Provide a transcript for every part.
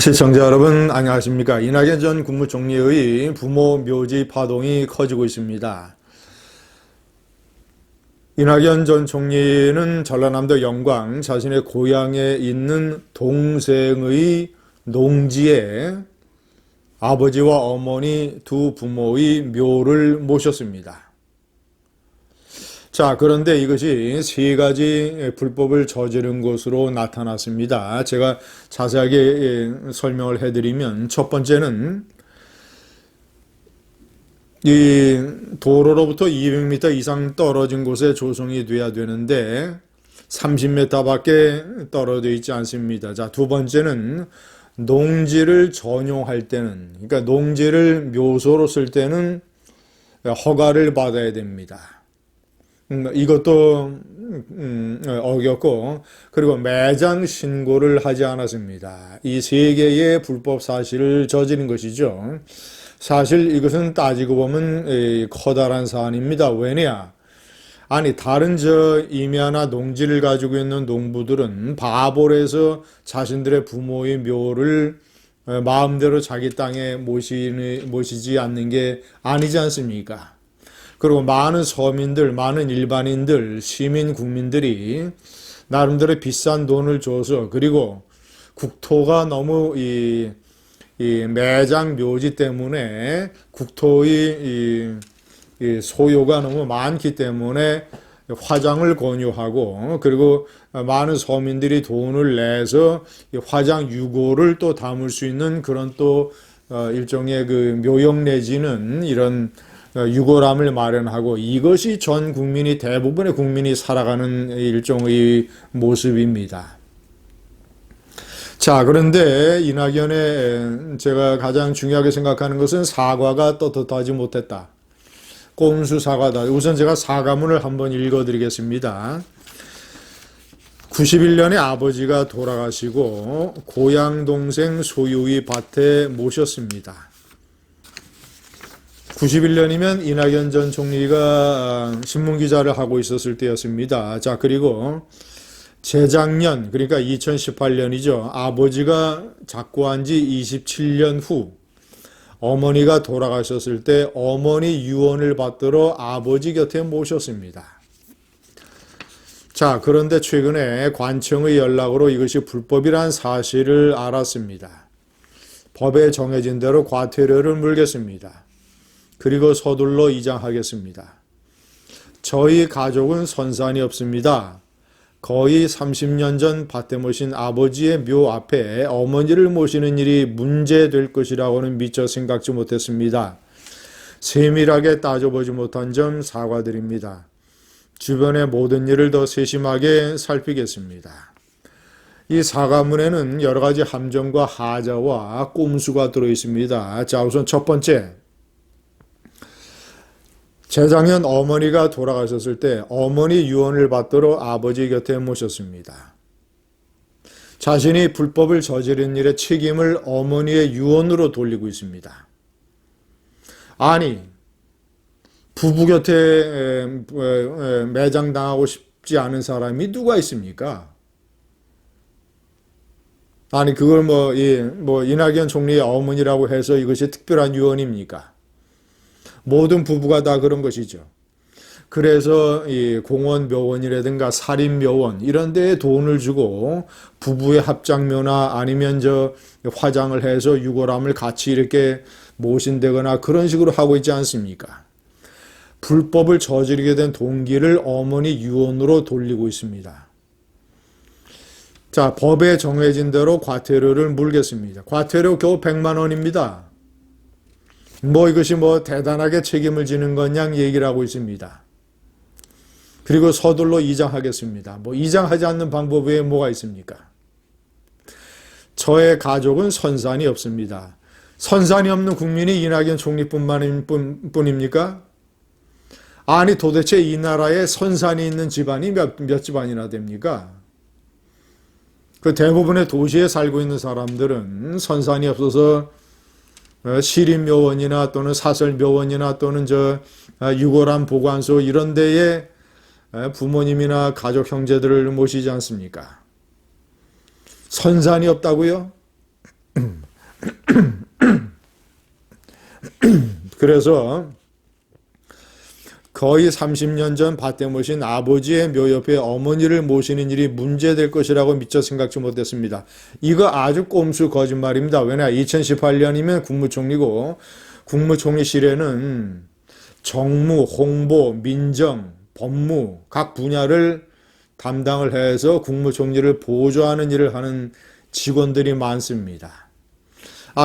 시청자 여러분 안녕하십니까. 이낙연 전 국무총리의 부모 묘지 파동이 커지고 있습니다. 이낙연 전 총리는 전라남도 영광 자신의 고향에 있는 동생의 농지에 아버지와 어머니 두 부모의 묘를 모셨습니다. 자, 그런데 이것이 세 가지 불법을 저지른 것으로 나타났습니다. 제가 자세하게 설명을 해드리면, 첫 번째는 이 도로로부터 200m 이상 떨어진 곳에 조성이 돼야 되는데 30m 밖에 떨어져 있지 않습니다. 자, 두 번째는 농지를 전용할 때는, 그러니까 농지를 묘소로 쓸 때는 허가를 받아야 됩니다. 이것도 어겼고, 그리고 매장 신고를 하지 않았습니다. 이 세 개의 불법 사실을 저지른 것이죠. 사실 이것은 따지고 보면 커다란 사안입니다. 왜냐? 아니, 다른 임야나 농지를 가지고 있는 농부들은 바보래서 자신들의 부모의 묘를 마음대로 자기 땅에 모시지 않는 게 아니지 않습니까? 그리고 많은 서민들, 많은 일반인들, 시민 국민들이 나름대로 비싼 돈을 줘서, 그리고 국토가 너무 이 매장 묘지 때문에 국토의 이 소요가 너무 많기 때문에 화장을 권유하고, 그리고 많은 서민들이 돈을 내서 화장 유고를 또 담을 수 있는 그런 또 일종의 그 묘역 내지는 이런 유골함을 마련하고, 이것이 전 국민이, 대부분의 국민이 살아가는 일종의 모습입니다. 자, 그런데 이낙연의 제가 가장 중요하게 생각하는 것은 사과가 떳떳하지 못했다. 꼼수 사과다. 우선 제가 사과문을 한번 읽어드리겠습니다. 91년에 아버지가 돌아가시고 고향 동생 소유의 밭에 모셨습니다. 91년이면 이낙연 전 총리가 신문기자를 하고 있었을 때였습니다. 자, 그리고 재작년, 그러니까 2018년이죠. 아버지가 작고한 지 27년 후 어머니가 돌아가셨을 때 어머니 유언을 받들어 아버지 곁에 모셨습니다. 자, 그런데 최근에 관청의 연락으로 이것이 불법이란 사실을 알았습니다. 법에 정해진 대로 과태료를 물겠습니다. 그리고 서둘러 이장하겠습니다. 저희 가족은 선산이 없습니다. 거의 30년 전 밭에 모신 아버지의 묘 앞에 어머니를 모시는 일이 문제될 것이라고는 미처 생각지 못했습니다. 세밀하게 따져보지 못한 점 사과드립니다. 주변의 모든 일을 더 세심하게 살피겠습니다. 이 사과문에는 여러 가지 함정과 하자와 꼼수가 들어있습니다. 자, 우선 첫 번째. 재작년 어머니가 돌아가셨을 때 어머니 유언을 받들어 아버지 곁에 모셨습니다. 자신이 불법을 저지른 일의 책임을 어머니의 유언으로 돌리고 있습니다. 아니, 부부 곁에 매장당하고 싶지 않은 사람이 누가 있습니까? 아니, 그걸 이낙연 총리의 어머니라고 해서 이것이 특별한 유언입니까? 모든 부부가 다 그런 것이죠. 그래서 이 공원 묘원이라든가 살인 묘원 이런 데에 돈을 주고 부부의 합장묘나 아니면 화장을 해서 유골함을 같이 이렇게 모신다거나 그런 식으로 하고 있지 않습니까? 불법을 저지르게 된 동기를 어머니 유언으로 돌리고 있습니다. 자, 법에 정해진 대로 과태료를 물겠습니다. 과태료 겨우 100만 원입니다. 이것이 대단하게 책임을 지는 거냐 얘기를 하고 있습니다. 그리고 서둘러 이장하겠습니다. 이장하지 않는 방법 외에 뭐가 있습니까? 저의 가족은 선산이 없습니다. 선산이 없는 국민이 이낙연 총리뿐입니까? 아니, 도대체 이 나라에 선산이 있는 집안이 몇 집안이나 됩니까? 그 대부분의 도시에 살고 있는 사람들은 선산이 없어서 시립묘원이나 또는 사설묘원이나 또는 유골함 보관소 이런 데에 부모님이나 가족 형제들을 모시지 않습니까? 선산이 없다고요? 그래서 거의 30년 전 밭에 모신 아버지의 묘 옆에 어머니를 모시는 일이 문제될 것이라고 미처 생각지 못했습니다. 이거 아주 꼼수 거짓말입니다. 왜냐 2018년이면 국무총리고 국무총리실에는 정무, 홍보, 민정, 법무 각 분야를 담당을 해서 국무총리를 보조하는 일을 하는 직원들이 많습니다.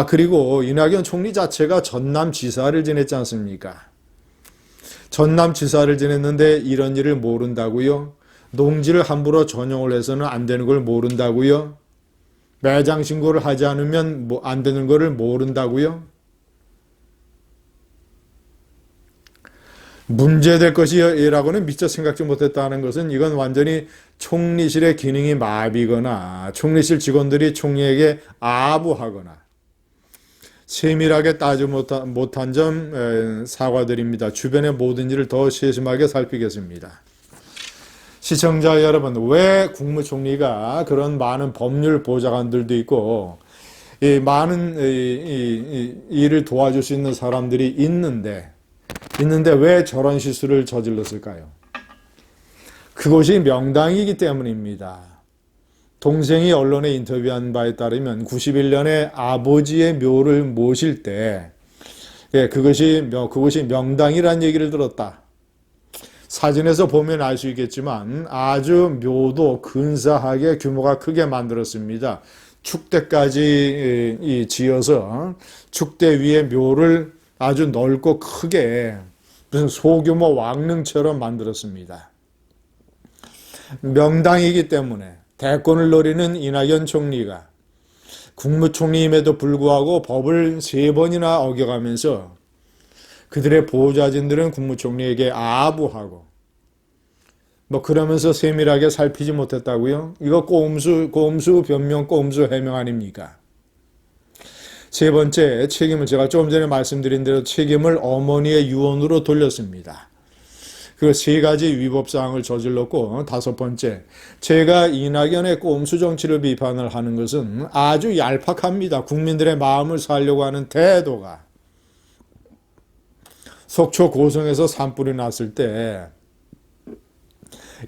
그리고 이낙연 총리 자체가 전남지사를 지냈지 않습니까? 전남지사를 지냈는데 이런 일을 모른다고요? 농지를 함부로 전용을 해서는 안 되는 걸 모른다고요? 매장 신고를 하지 않으면 안 되는 거를 모른다고요? 문제될 것이라고는 미처 생각지 못했다는 것은 이건 완전히 총리실의 기능이 마비거나 총리실 직원들이 총리에게 아부하거나 세밀하게 따지 못한 점 사과드립니다. 주변의 모든 일을 더 세심하게 살피겠습니다. 시청자 여러분, 왜 국무총리가 그런 많은 법률 보좌관들도 있고 많은 일을 도와줄 수 있는 사람들이 있는데 왜 저런 실수를 저질렀을까요? 그것이 명당이기 때문입니다. 동생이 언론에 인터뷰한 바에 따르면 91년에 아버지의 묘를 모실 때 그것이 명당이라는 얘기를 들었다. 사진에서 보면 알 수 있겠지만 아주 묘도 근사하게 규모가 크게 만들었습니다. 축대까지 지어서 축대 위에 묘를 아주 넓고 크게 무슨 소규모 왕릉처럼 만들었습니다. 명당이기 때문에 대권을 노리는 이낙연 총리가 국무총리임에도 불구하고 법을 3번이나 어겨가면서 그들의 보좌진들은 국무총리에게 아부하고 그러면서 세밀하게 살피지 못했다고요? 이거 꼼수 변명, 꼼수 해명 아닙니까? 세 번째, 책임을 제가 조금 전에 말씀드린 대로 책임을 어머니의 유언으로 돌렸습니다. 그 3가지 위법사항을 저질렀고, 5번째, 제가 이낙연의 꼼수 정치를 비판을 하는 것은 아주 얄팍합니다. 국민들의 마음을 살려고 하는 태도가. 속초 고성에서 산불이 났을 때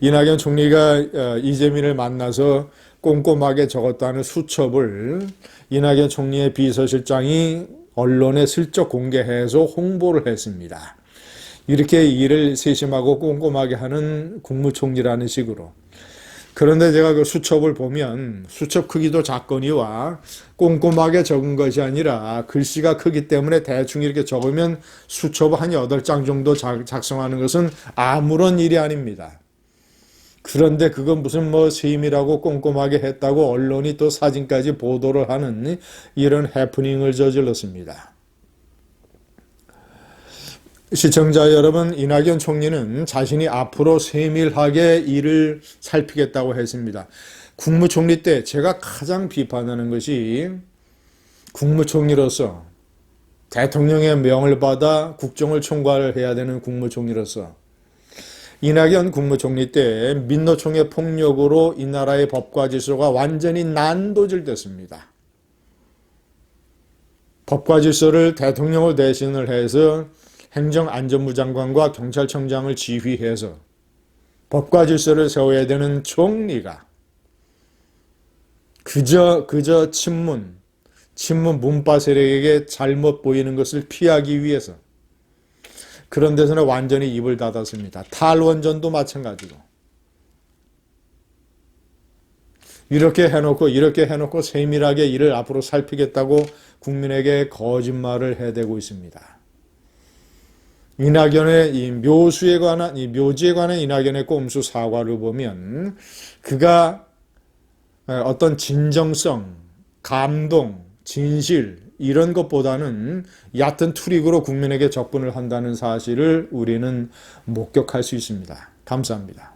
이낙연 총리가 이재민을 만나서 꼼꼼하게 적었다는 수첩을 이낙연 총리의 비서실장이 언론에 슬쩍 공개해서 홍보를 했습니다. 이렇게 일을 세심하고 꼼꼼하게 하는 국무총리라는 식으로. 그런데 제가 그 수첩을 보면 수첩 크기도 작거니와 꼼꼼하게 적은 것이 아니라 글씨가 크기 때문에 대충 이렇게 적으면 수첩 한 8장 정도 작성하는 것은 아무런 일이 아닙니다. 그런데 그건 무슨 세밀하고 꼼꼼하게 했다고 언론이 또 사진까지 보도를 하는 이런 해프닝을 저질렀습니다. 시청자 여러분, 이낙연 총리는 자신이 앞으로 세밀하게 일을 살피겠다고 했습니다. 국무총리 때 제가 가장 비판하는 것이 국무총리로서 대통령의 명을 받아 국정을 총괄을 해야 되는 국무총리로서 이낙연 국무총리 때 민노총의 폭력으로 이 나라의 법과 질서가 완전히 난도질됐습니다. 법과 질서를 대통령을 대신을 해서 행정안전부 장관과 경찰청장을 지휘해서 법과 질서를 세워야 되는 총리가 그저 친문 문파 세력에게 잘못 보이는 것을 피하기 위해서 그런 데서는 완전히 입을 닫았습니다. 탈원전도 마찬가지로. 이렇게 해놓고 세밀하게 일을 앞으로 살피겠다고 국민에게 거짓말을 해대고 있습니다. 이낙연의 이 묘지에 관한 이낙연의 꼼수 사과를 보면 그가 어떤 진정성, 감동, 진실 이런 것보다는 얕은 투릭으로 국민에게 접근을 한다는 사실을 우리는 목격할 수 있습니다. 감사합니다.